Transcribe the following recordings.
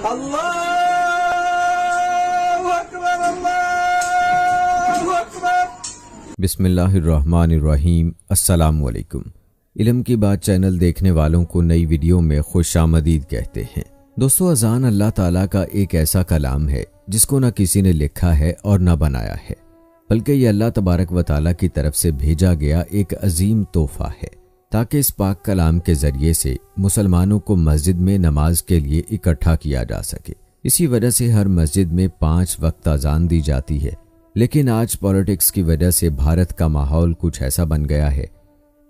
अल्लाहु अकबर, अल्लाहु अकबर। बिस्मिल्लाहिर्रहमानिर्रहीम। अस्सलामु अलैकुम। इल्म की बात चैनल देखने वालों को नई वीडियो में खुशामदीद कहते हैं। दोस्तों, अजान अल्लाह ताला का एक ऐसा कलाम है जिसको न किसी ने लिखा है और न बनाया है, बल्कि ये अल्लाह तबारक व ताला की तरफ से भेजा गया एक अजीम तोहफा है, ताकि इस पाक कलाम के जरिए से मुसलमानों को मस्जिद में नमाज के लिए इकट्ठा किया जा सके। इसी वजह से हर मस्जिद में 5 वक्त अजान दी जाती है। लेकिन आज पॉलिटिक्स की वजह से भारत का माहौल कुछ ऐसा बन गया है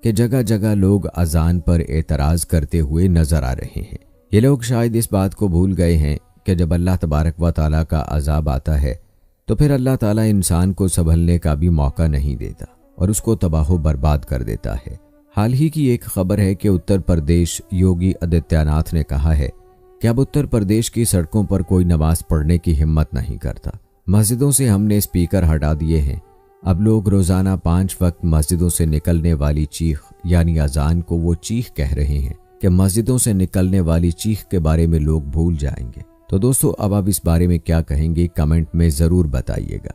कि जगह जगह लोग अजान पर एतराज़ करते हुए नजर आ रहे हैं। ये लोग शायद इस बात को भूल गए हैं कि जब अल्लाह तबारक व ताला का अजाब आता है तो फिर अल्लाह ताला इंसान को संभलने का भी मौका नहीं देता और उसको तबाह बर्बाद कर देता है। हाल ही की एक खबर है कि उत्तर प्रदेश योगी आदित्यनाथ ने कहा है कि अब उत्तर प्रदेश की सड़कों पर कोई नमाज पढ़ने की हिम्मत नहीं करता। मस्जिदों से हमने स्पीकर हटा दिए हैं। अब लोग रोजाना 5 वक्त मस्जिदों से निकलने वाली चीख यानी अजान को वो चीख कह रहे हैं कि मस्जिदों से निकलने वाली चीख के बारे में लोग भूल जाएंगे। तो दोस्तों, अब आप इस बारे में क्या कहेंगे कमेंट में जरूर बताइएगा।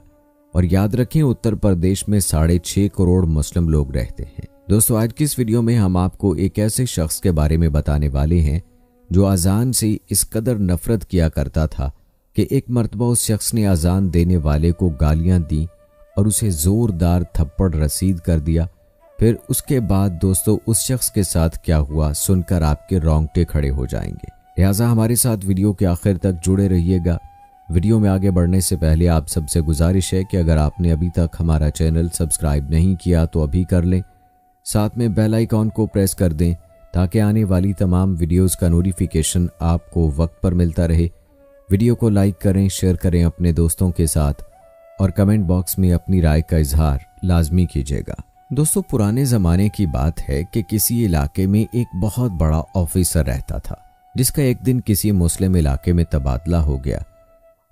और याद रखें, उत्तर प्रदेश में 6.5 करोड़ मुस्लिम लोग रहते हैं। दोस्तों, आज की इस वीडियो में हम आपको एक ऐसे शख्स के बारे में बताने वाले हैं जो अजान से इस कदर नफरत किया करता था कि एक मर्तबा उस शख्स ने अजान देने वाले को गालियां दी और उसे जोरदार थप्पड़ रसीद कर दिया। फिर उसके बाद दोस्तों, उस शख्स के साथ क्या हुआ सुनकर आपके रोंगटे खड़े हो जाएंगे। लिहाजा हमारे साथ वीडियो के आखिर तक जुड़े रहिएगा। वीडियो में आगे बढ़ने से पहले आप सबसे गुजारिश है कि अगर आपने अभी तक हमारा चैनल सब्सक्राइब नहीं किया तो अभी कर लें, साथ में बेल आइकॉन को प्रेस कर दें ताकि आने वाली तमाम वीडियोस का नोटिफिकेशन आपको वक्त पर मिलता रहे। वीडियो को लाइक करें, शेयर करें अपने दोस्तों के साथ और कमेंट बॉक्स में अपनी राय का इजहार लाजमी कीजिएगा। दोस्तों, पुराने ज़माने की बात है कि किसी इलाके में एक बहुत बड़ा ऑफिसर रहता था जिसका एक दिन किसी मुस्लिम इलाके में तबादला हो गया।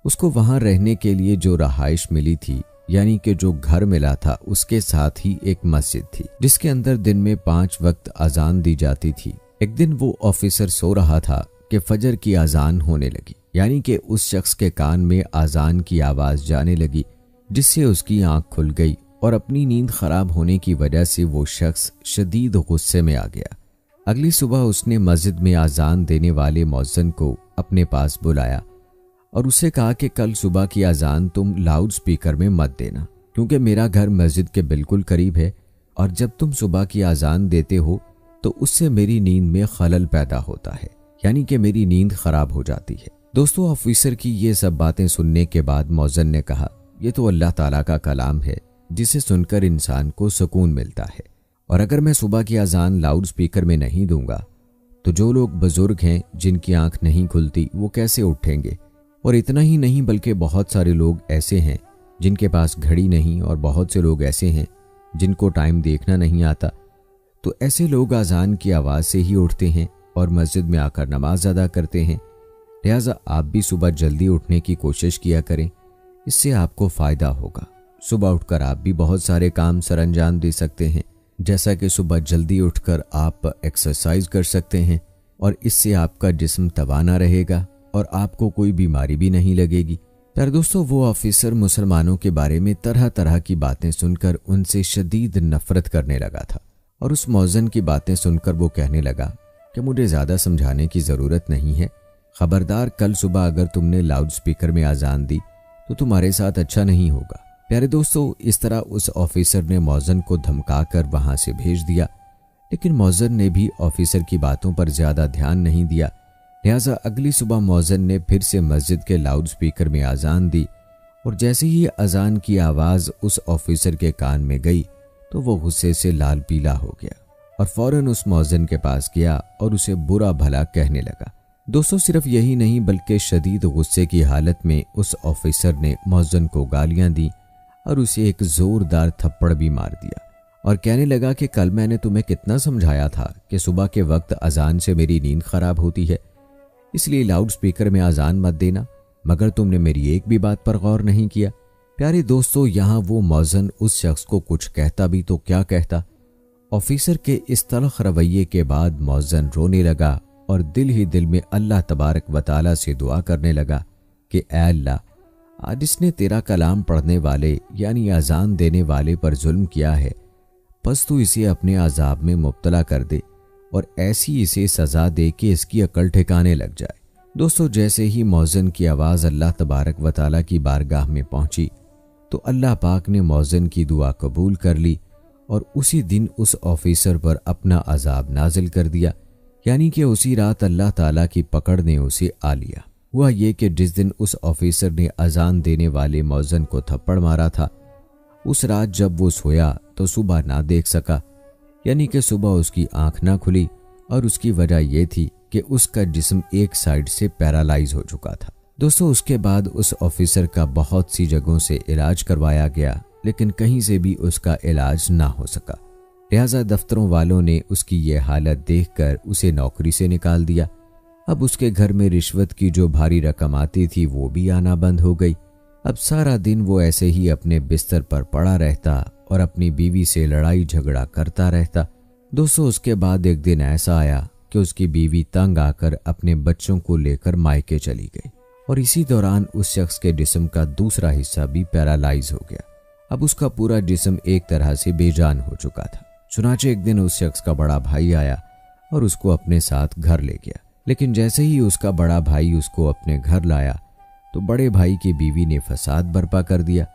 उसको वहां रहने के लिए जो रहाइश मिली थी यानी कि जो घर मिला था, उसके साथ ही एक मस्जिद थी जिसके अंदर दिन में 5 वक्त अजान दी जाती थी। एक दिन वो ऑफिसर सो रहा था कि फजर की अजान होने लगी, यानी कि उस शख्स के कान में अजान की आवाज जाने लगी, जिससे उसकी आंख खुल गई और अपनी नींद खराब होने की वजह से वो शख्स शदीद गुस्से में आ गया। अगली सुबह उसने मस्जिद में अजान देने वाले मौज़िन को अपने पास बुलाया और उससे कहा कि कल सुबह की अजान तुम लाउड स्पीकर में मत देना, क्योंकि मेरा घर मस्जिद के बिल्कुल करीब है और जब तुम सुबह की अजान देते हो तो उससे मेरी नींद में खलल पैदा होता है, यानी कि मेरी नींद खराब हो जाती है। दोस्तों, ऑफिसर की ये सब बातें सुनने के बाद मौज़िन ने कहा, यह तो अल्लाह ताला का कलाम है जिसे सुनकर इंसान को सुकून मिलता है, और अगर मैं सुबह की अजान लाउड स्पीकर में नहीं दूंगा तो जो लोग बुजुर्ग हैं जिनकी आंख नहीं खुलती वो कैसे उठेंगे। और इतना ही नहीं बल्कि बहुत सारे लोग ऐसे हैं जिनके पास घड़ी नहीं और बहुत से लोग ऐसे हैं जिनको टाइम देखना नहीं आता। तो ऐसे लोग अजान की आवाज़ से ही उठते हैं और मस्जिद में आकर नमाज अदा करते हैं। लिहाजा आप भी सुबह जल्दी उठने की कोशिश किया करें, इससे आपको फ़ायदा होगा। सुबह उठकर आप भी बहुत सारे काम सरअंजाम दे सकते हैं, जैसा कि सुबह जल्दी उठकर आप एक्सरसाइज कर सकते हैं और इससे आपका जिस्म तवाना रहेगा और आपको कोई बीमारी भी नहीं लगेगी। पर दोस्तों, वो ऑफिसर मुसलमानों के बारे में तरह तरह की बातें सुनकर उनसे शदीद नफरत करने लगा था और उस मौज़िन की बातें सुनकर वो कहने लगा कि मुझे ज़्यादा समझाने की ज़रूरत नहीं है, खबरदार कल सुबह अगर तुमने लाउड स्पीकर में अजान दी तो तुम्हारे साथ अच्छा नहीं होगा। प्यारे दोस्तों, इस तरह उस ऑफिसर ने मौज़िन को धमका कर वहाँ से भेज दिया, लेकिन मौज़िन ने भी ऑफिसर की बातों पर ज़्यादा ध्यान नहीं दिया। लिहाजा अगली सुबह मौज़िन ने फिर से मस्जिद के लाउड स्पीकर में अजान दी और जैसे ही अजान की आवाज़ उस ऑफिसर के कान में गई तो वो गुस्से से लाल पीला हो गया और फौरन उस मौज़िन के पास गया और उसे बुरा भला कहने लगा। दोस्तों, सिर्फ यही नहीं बल्कि शदीद गुस्से की हालत में उस ऑफिसर ने मौज़िन को गालियां दी और उसे एक जोरदार थप्पड़ भी मार दिया और कहने लगा कि कल मैंने तुम्हें कितना समझाया था कि सुबह के वक्त अजान से मेरी नींद खराब होती है, इसलिए लाउड स्पीकर में अजान मत देना, मगर तुमने मेरी एक भी बात पर गौर नहीं किया। प्यारे दोस्तों, यहाँ वो मौज़िन उस शख्स को कुछ कहता भी तो क्या कहता। ऑफिसर के इस तलख रवैये के बाद मौज़िन रोने लगा और दिल ही दिल में अल्लाह तबारक व तआला से दुआ करने लगा कि ऐ अल्लाह, आज इसने तेरा कलाम पढ़ने वाले यानी अजान देने वाले पर जुल्म किया है, बस तू इसे अपने अजाब में मुब्तला कर दे और ऐसी इसे सजा दे कि इसकी अकल ठिकाने लग जाए। दोस्तों, जैसे ही मौज़िन की आवाज़ अल्लाह तबारक व तआला की बारगाह में पहुंची तो अल्लाह पाक ने मौज़िन की दुआ कबूल कर ली और उसी दिन उस ऑफिसर पर अपना अजाब नाजिल कर दिया, यानी कि उसी रात अल्लाह ताला की पकड़ ने उसे आ लिया। हुआ ये कि जिस दिन उस ऑफिसर ने अजान देने वाले मौज़िन को थप्पड़ मारा था, उस रात जब वो सोया तो सुबह ना देख सका, यानी कि सुबह उसकी आंख ना खुली और उसकी वजह यह थी कि उसका जिस्म एक साइड से पैरालाइज हो चुका था। दोस्तों, उसके बाद उस ऑफिसर का बहुत सी जगहों से इलाज करवाया गया, लेकिन कहीं से भी उसका इलाज ना हो सका। लिहाजा दफ्तरों वालों ने उसकी ये हालत देखकर उसे नौकरी से निकाल दिया। अब उसके घर में रिश्वत की जो भारी रकम आती थी वो भी आना बंद हो गई। अब सारा दिन वो ऐसे ही अपने बिस्तर पर पड़ा रहता और अपनी बीवी से लड़ाई झगड़ा करता रहता। दोस्तों, उसके बाद एक दिन ऐसा आया कि उसकी बीवी तंग आकर अपने बच्चों को लेकर मायके चली गई और इसी दौरान उस शख्स के जिस्म का दूसरा हिस्सा भी पैरालाइज हो गया। अब उसका पूरा जिस्म एक तरह से बेजान हो चुका था। चुनाचे एक दिन उस शख्स का बड़ा भाई आया और उसको अपने साथ घर ले गया, लेकिन जैसे ही उसका बड़ा भाई उसको अपने घर लाया तो बड़े भाई की बीवी ने फसाद बर्पा कर दिया,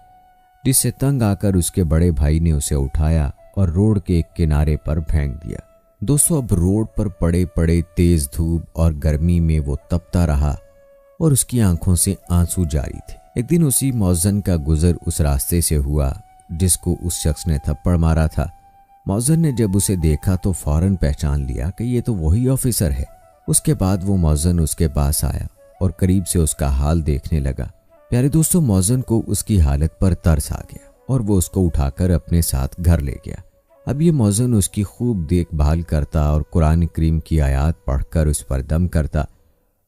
जिससे तंग आकर उसके बड़े भाई ने उसे उठाया और रोड के एक किनारे पर फेंक दिया। दोस्तों, अब रोड पर पड़े पड़े तेज धूप और गर्मी में वो तपता रहा और उसकी आंखों से आंसू जारी थे। एक दिन उसी मौज़िन का गुजर उस रास्ते से हुआ जिसको उस शख्स ने थप्पड़ मारा था। मौज़िन ने जब उसे देखा तो फौरन पहचान लिया कि ये तो वही ऑफिसर है। उसके बाद वो मौज़िन उसके पास आया और करीब से उसका हाल देखने लगा। प्यारे दोस्तों, मौज़िन को उसकी हालत पर तरस आ गया और वो उसको उठाकर अपने साथ घर ले गया। अब ये मौज़िन उसकी खूब देखभाल करता और कुरान करीम की आयत पढ़कर उस पर दम करता,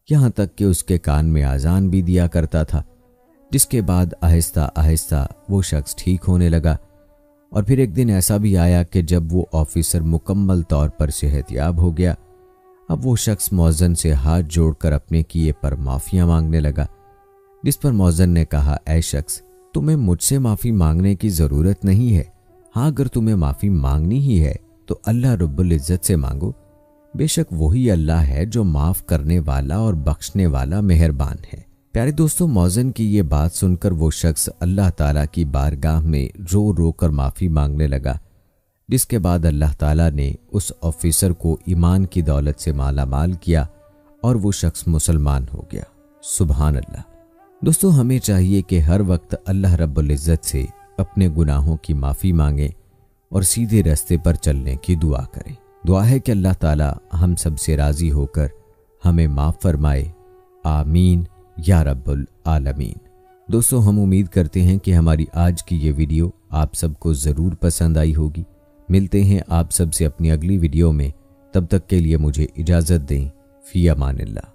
यहाँ तक कि उसके कान में आज़ान भी दिया करता था। जिसके बाद आहिस्ता आहिस्ता वो शख्स ठीक होने लगा। और फिर एक दिन ऐसा भी आया कि जब वो ऑफिसर मुकम्मल तौर पर सेहतयाब हो गया, अब वो शख्स मौज़िन से हाथ जोड़कर अपने किए पर माफ़ियाँ मांगने लगा। जिस पर मौज़िन ने कहा, ऐ शख्स, तुम्हें मुझसे माफ़ी मांगने की ज़रूरत नहीं है। हाँ, अगर तुम्हें माफ़ी मांगनी ही है तो अल्लाह रब्बुल इज़्ज़त से मांगो। बेशक वही अल्लाह है जो माफ़ करने वाला और बख्शने वाला मेहरबान है। प्यारे दोस्तों, मौज़िन की ये बात सुनकर वो शख्स अल्लाह ताला की बारगाह में रो रो कर माफ़ी मांगने लगा, जिसके बाद अल्लाह ताला ने उस ऑफिसर को ईमान की दौलत से माला माल किया और वो शख्स मुसलमान हो गया। सुभान अल्लाह। दोस्तों, हमें चाहिए कि हर वक्त अल्लाह रब्बुल इज़्ज़त से अपने गुनाहों की माफ़ी मांगें और सीधे रास्ते पर चलने की दुआ करें। दुआ है कि अल्लाह ताला हम सब से राज़ी होकर हमें माफ़ फरमाए। आमीन या रब्बुल आलमीन। दोस्तों, हम उम्मीद करते हैं कि हमारी आज की ये वीडियो आप सबको ज़रूर पसंद आई होगी। मिलते हैं आप सब से अपनी अगली वीडियो में। तब तक के लिए मुझे इजाज़त दें। फ़ी अमानिल्लाह।